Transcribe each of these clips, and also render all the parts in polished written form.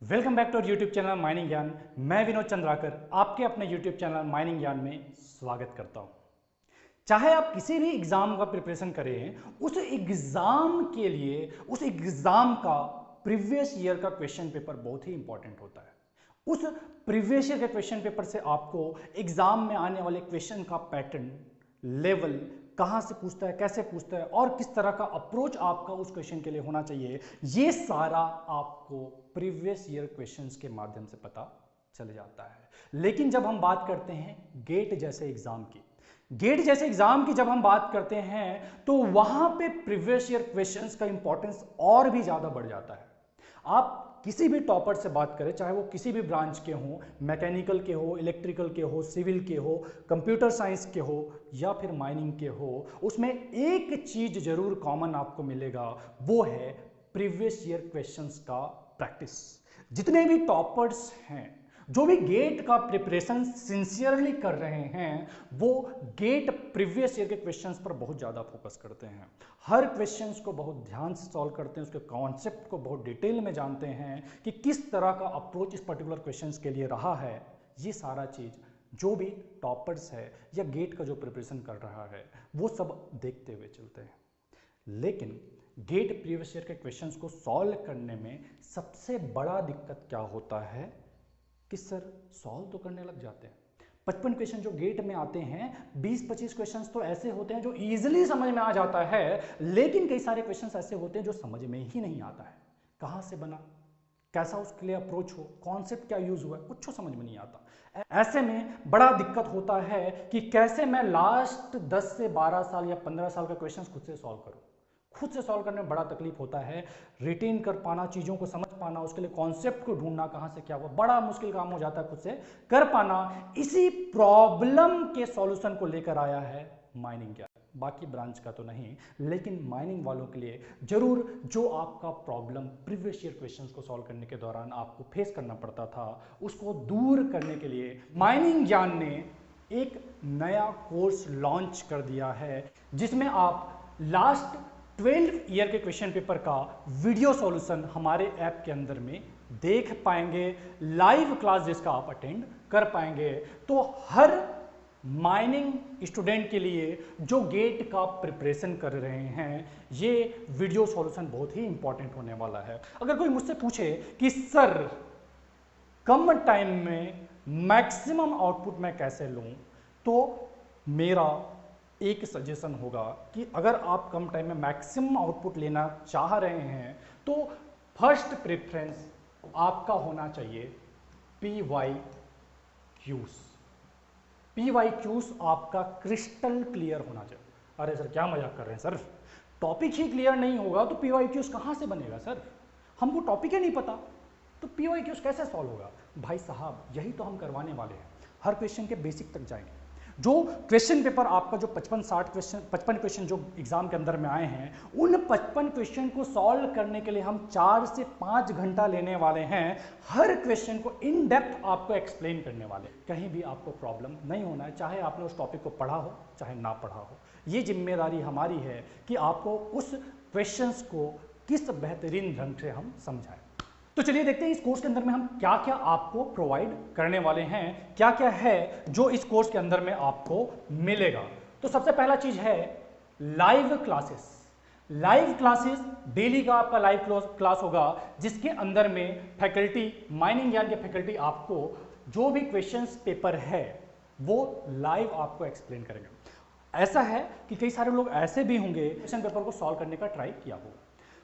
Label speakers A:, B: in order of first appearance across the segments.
A: Welcome back to YouTube channel mining Gyan. मैं विनोद चंद्राकर आपके अपने यूट्यूब चैनल माइनिंग ज्ञान में स्वागत करता हूं। चाहे आप किसी भी एग्जाम का प्रिपरेशन करें, उस एग्जाम के लिए उस एग्जाम का प्रीवियस ईयर का क्वेश्चन पेपर बहुत ही इंपॉर्टेंट होता है। उस प्रीवियस ईयर के क्वेश्चन पेपर से आपको एग्जाम में आने वाले क्वेश्चन का पैटर्न, लेवल, कहां से पूछता है, कैसे पूछता है और किस तरह का अप्रोच आपका उस क्वेश्चन के लिए होना चाहिए, ये सारा आपको प्रीवियस ईयर क्वेश्चंस के माध्यम से पता चल जाता है। लेकिन जब हम बात करते हैं गेट जैसे एग्जाम की जब हम बात करते हैं तो वहां पे प्रीवियस ईयर क्वेश्चंस का इंपॉर्टेंस और भी ज्यादा बढ़ जाता है। आप किसी भी टॉपर से बात करें, चाहे वो किसी भी ब्रांच के हो, मैकेनिकल के हो, इलेक्ट्रिकल के हो, सिविल के हो, कंप्यूटर साइंस के हो या फिर माइनिंग के हो, उसमें एक चीज जरूर कॉमन आपको मिलेगा, वो है प्रीवियस ईयर क्वेश्चंस का प्रैक्टिस। जितने भी टॉपर्स हैं, जो भी गेट का प्रिपरेशन सिंसियरली कर रहे हैं, वो गेट प्रीवियस ईयर के क्वेश्चंस पर बहुत ज़्यादा फोकस करते हैं। हर क्वेश्चंस को बहुत ध्यान से सॉल्व करते हैं, उसके कॉन्सेप्ट को बहुत डिटेल में जानते हैं कि किस तरह का अप्रोच इस पर्टिकुलर क्वेश्चंस के लिए रहा है। ये सारा चीज़ जो भी टॉपर्स है या गेट का जो प्रिपरेशन कर रहा है, वो सब देखते हुए चलते हैं। लेकिन गेट प्रीवियस ईयर के क्वेश्चंस को सॉल्व करने में सबसे बड़ा दिक्कत क्या होता है कि सर सॉल्व तो करने लग जाते हैं। 55 क्वेश्चन जो गेट में आते हैं, 20-25 क्वेश्चंस तो ऐसे होते हैं जो इजीली समझ में आ जाता है, लेकिन कई सारे क्वेश्चंस ऐसे होते हैं जो समझ में ही नहीं आता है। कहां से बना, कैसा उसके लिए अप्रोच हो, कॉन्सेप्ट क्या यूज हुआ है, कुछ समझ में नहीं आता। ऐसे में बड़ा दिक्कत होता है कि कैसे मैं लास्ट 10 से 12 साल या 15 साल का क्वेश्चन खुद से सॉल्व करूं। खुद से सॉल्व करने में बड़ा तकलीफ होता है, रिटेन कर पाना, चीज़ों को समझ पाना, उसके लिए कॉन्सेप्ट को ढूंढना कहाँ से क्या हुआ, बड़ा मुश्किल काम हो जाता है खुद से कर पाना। इसी प्रॉब्लम के सॉल्यूशन को लेकर आया है माइनिंग ज्ञान। बाकी ब्रांच का तो नहीं, लेकिन माइनिंग वालों के लिए जरूर जो आपका प्रॉब्लम प्रीवियस ईयर क्वेश्चंस को सॉल्व करने के दौरान आपको फेस करना पड़ता था, उसको दूर करने के लिए माइनिंग ज्ञान ने एक नया कोर्स लॉन्च कर दिया है, जिसमें आप लास्ट 12 ईयर के क्वेश्चन पेपर का वीडियो सॉल्यूशन हमारे ऐप के अंदर में देख पाएंगे, लाइव क्लास जिसका आप अटेंड कर पाएंगे। तो हर माइनिंग स्टूडेंट के लिए जो गेट का प्रिपरेशन कर रहे हैं, ये वीडियो सॉल्यूशन बहुत ही इंपॉर्टेंट होने वाला है। अगर कोई मुझसे पूछे कि सर कम टाइम में मैक्सिमम आउटपुट मैं कैसे लूं, तो मेरा एक सजेशन होगा कि अगर आप कम टाइम में मैक्सिमम आउटपुट लेना चाह रहे हैं तो फर्स्ट प्रेफरेंस आपका होना चाहिए PYQs। PYQs आपका क्रिस्टल क्लियर होना चाहिए। अरे सर क्या मजाक कर रहे हैं सर, टॉपिक ही क्लियर नहीं होगा तो PYQs कहाँ से बनेगा सर, हमको टॉपिक ही नहीं पता तो PYQs कैसे सॉल्व होगा। भाई साहब, यही तो हम करवाने वाले हैं। हर क्वेश्चन के बेसिक तक जाएंगे। जो क्वेश्चन पेपर आपका जो 55 क्वेश्चन जो एग्जाम के अंदर में आए हैं, उन 55 क्वेश्चन को सॉल्व करने के लिए हम 4 से 5 घंटा लेने वाले हैं। हर क्वेश्चन को इन डेप्थ आपको एक्सप्लेन करने वाले, कहीं भी आपको प्रॉब्लम नहीं होना है, चाहे आपने उस टॉपिक को पढ़ा हो चाहे ना पढ़ा हो। ये जिम्मेदारी हमारी है कि आपको उस क्वेश्चंस को किस बेहतरीन ढंग से हम समझाएं। तो चलिए देखते हैं इस कोर्स के अंदर में हम क्या क्या आपको प्रोवाइड करने वाले हैं, क्या क्या है जो इस कोर्स के अंदर में आपको मिलेगा। तो सबसे पहला चीज है live classes. Live classes daily का आपका लाइव क्लास होगा, जिसके अंदर में फैकल्टी, माइनिंग ज्ञान के फैकल्टी आपको जो भी क्वेश्चंस पेपर है वो लाइव आपको एक्सप्लेन करेंगे। ऐसा है कि कई सारे लोग ऐसे भी होंगे क्वेश्चन पेपर को सॉल्व करने का ट्राई किया होगा,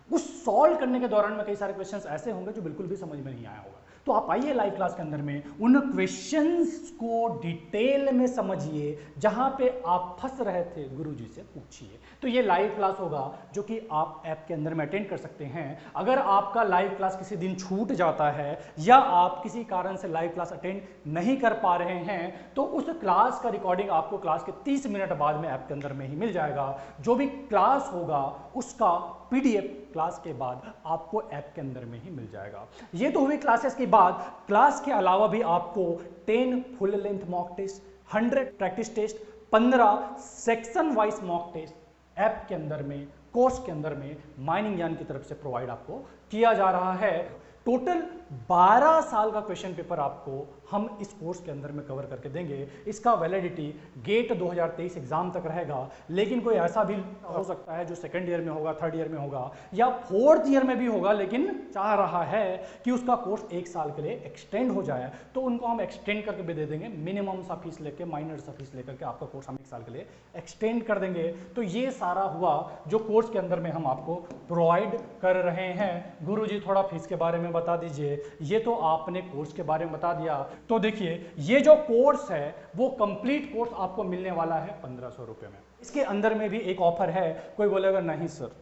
A: उस सॉल्व करने के दौरान में कई सारे क्वेश्चंस ऐसे होंगे जो बिल्कुल भी समझ में नहीं आया होगा। तो आप आइए लाइव क्लास के अंदर में उन क्वेश्चंस को डिटेल में समझिए, जहां पे आप फंस रहे थे गुरुजी से पूछिए। तो ये लाइव क्लास होगा जो कि आप ऐप के अंदर में अटेंड कर सकते हैं। अगर आपका लाइव क्लास किसी दिन छूट जाता है या आप किसी कारण से लाइव क्लास अटेंड नहीं कर पा रहे हैं, तो उस क्लास का रिकॉर्डिंग आपको क्लास के 30 मिनट बाद में ऐप के अंदर में ही मिल जाएगा। जो भी क्लास होगा उसका PDF क्लास के बाद आपको ऐप के अंदर में ही मिल जाएगा। ये तो हुई क्लासेस की बात। क्लास के अलावा भी आपको 10 full length mock test, 100 practice test, 15 section wise mock test app के अंदर में, कोर्स के अंदर में माइनिंग ज्ञान की तरफ से प्रोवाइड आपको किया जा रहा है। टोटल 12 साल का क्वेश्चन पेपर आपको हम इस कोर्स के अंदर में कवर करके देंगे। इसका वैलिडिटी गेट 2023 एग्जाम तक रहेगा, लेकिन कोई ऐसा भी हो सकता है जो सेकंड ईयर में होगा, थर्ड ईयर में होगा या फोर्थ ईयर में भी होगा, लेकिन चाह रहा है कि उसका कोर्स 1 साल के लिए एक्सटेंड हो जाए, तो उनको हम एक्सटेंड करके भी दे देंगे। मिनिमम सा फीस लेके, माइनर सा फीस लेकर के आपका कोर्स हम 1 साल के लिए एक्सटेंड कर देंगे। तो ये सारा हुआ जो कोर्स के अंदर में हम आपको प्रोवाइड कर रहे हैं। गुरुजी थोड़ा फीस के बारे में बता दीजिए। ये तो आपने कोर्स के बारे में बता दिया। तो देखिए, ये जो कोर्स है वो कंप्लीट कोर्स आपको मिलने वाला है 1500 रुपये में। इसके अंदर में भी एक ऑफर है। कोई बोलेगा नहीं सर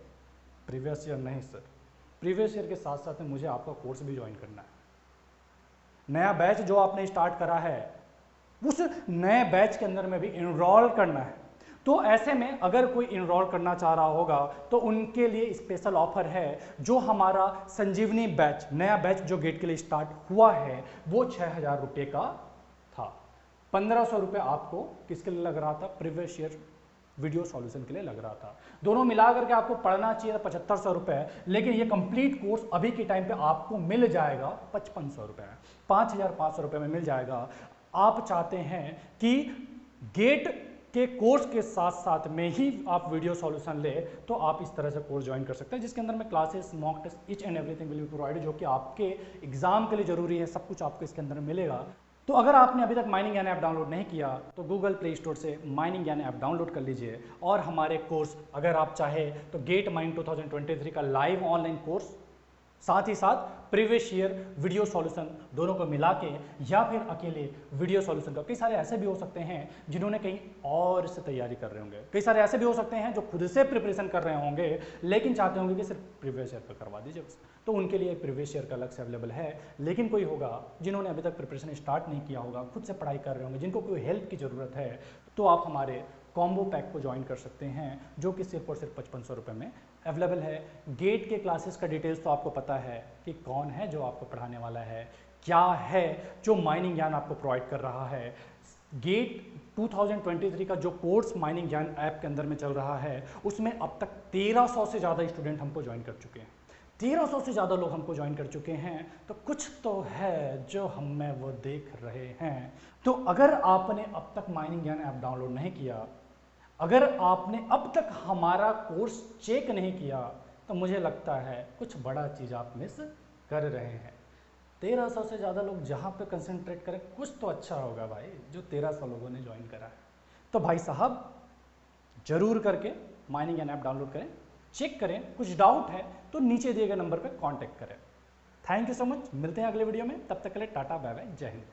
A: प्रीवियस ईयर, नहीं सर प्रीवियस ईयर के साथ साथ में मुझे आपका कोर्स भी ज्वाइन करना है। नया बैच जो आपने स्टार्ट करा है उस नए बैच के अंदर में भी इनरोल करना है। तो ऐसे में अगर कोई इनरोल करना चाह रहा होगा तो उनके लिए स्पेशल ऑफर है। जो हमारा संजीवनी बैच, नया बैच जो गेट के लिए स्टार्ट हुआ है, वो 6000 रुपये का था। 1500 रुपये आपको किसके लिए लग रहा था? प्रीवियस ईयर वीडियो सॉल्यूशन के लिए लग रहा था। दोनों मिला करके आपको पढ़ना चाहिए था 7500 रुपये, लेकिन ये कंप्लीट कोर्स अभी के टाइम पे आपको मिल जाएगा 5500 रुपये में, 5500 रुपये में मिल जाएगा। आप चाहते हैं कि गेट के कोर्स के साथ साथ में ही आप वीडियो सॉल्यूशन ले, तो आप इस तरह से कोर्स ज्वाइन कर सकते हैं, जिसके अंदर में classes, mock test, each and everything will be provided, जो कि आपके एग्जाम के लिए जरूरी है। सब कुछ आपको इसके अंदर मिलेगा। तो अगर आपने अभी तक माइनिंग ज्ञान ऐप डाउनलोड नहीं किया तो गूगल प्ले स्टोर से माइनिंग ज्ञान ऐप डाउनलोड कर लीजिए, और हमारे कोर्स अगर आप चाहे तो गेट माइन 2023 का लाइव ऑनलाइन कोर्स, साथ ही साथ प्रीवियस ईयर वीडियो सॉल्यूशन दोनों को मिला के, या फिर अकेले वीडियो सॉल्यूशन का। कई सारे ऐसे भी हो सकते हैं जिन्होंने कहीं और से तैयारी कर रहे होंगे, कई सारे ऐसे भी हो सकते हैं जो खुद से प्रिपरेशन कर रहे होंगे लेकिन चाहते होंगे कि सिर्फ प्रीवियस ईयर का करवा दीजिए बस, तो उनके लिए प्रीवियस ईयर का अलग से अवेलेबल है। लेकिन कोई होगा जिन्होंने अभी तक प्रिपरेशन स्टार्ट नहीं किया होगा, खुद से पढ़ाई कर रहे होंगे, जिनको कोई हेल्प की ज़रूरत है, तो आप हमारे कॉम्बो पैक को ज्वाइन कर सकते हैं, जो कि सिर्फ और सिर्फ 5500 रुपये में अवेलेबल है। गेट के क्लासेस का डिटेल्स तो आपको पता है कि कौन है जो आपको पढ़ाने वाला है, क्या है जो माइनिंग ज्ञान आपको प्रोवाइड कर रहा है। गेट 2023 का जो कोर्स माइनिंग ज्ञान ऐप के अंदर में चल रहा है, उसमें अब तक 1300 से ज़्यादा स्टूडेंट हमको ज्वाइन कर चुके हैं। 1300 से ज़्यादा लोग हमको ज्वाइन कर चुके हैं, तो कुछ तो है जो हम में वो देख रहे हैं। तो अगर आपने अब तक माइनिंग ज्ञान ऐप डाउनलोड नहीं किया, अगर आपने अब तक हमारा कोर्स चेक नहीं किया, तो मुझे लगता है कुछ बड़ा चीज़ आप मिस कर रहे हैं। 1300 से ज़्यादा लोग जहाँ पे कंसंट्रेट करें, कुछ तो अच्छा होगा भाई, जो 1300 लोगों ने ज्वाइन करा है। तो भाई साहब जरूर करके माइनिंग ज्ञान ऐप डाउनलोड करें, चेक करें, कुछ डाउट है तो नीचे दिए गए नंबर पर कॉन्टैक्ट करें। थैंक यू सो मच, मिलते हैं अगले वीडियो में, तब तक के लिए टाटा बाय बाय, जय हिंद।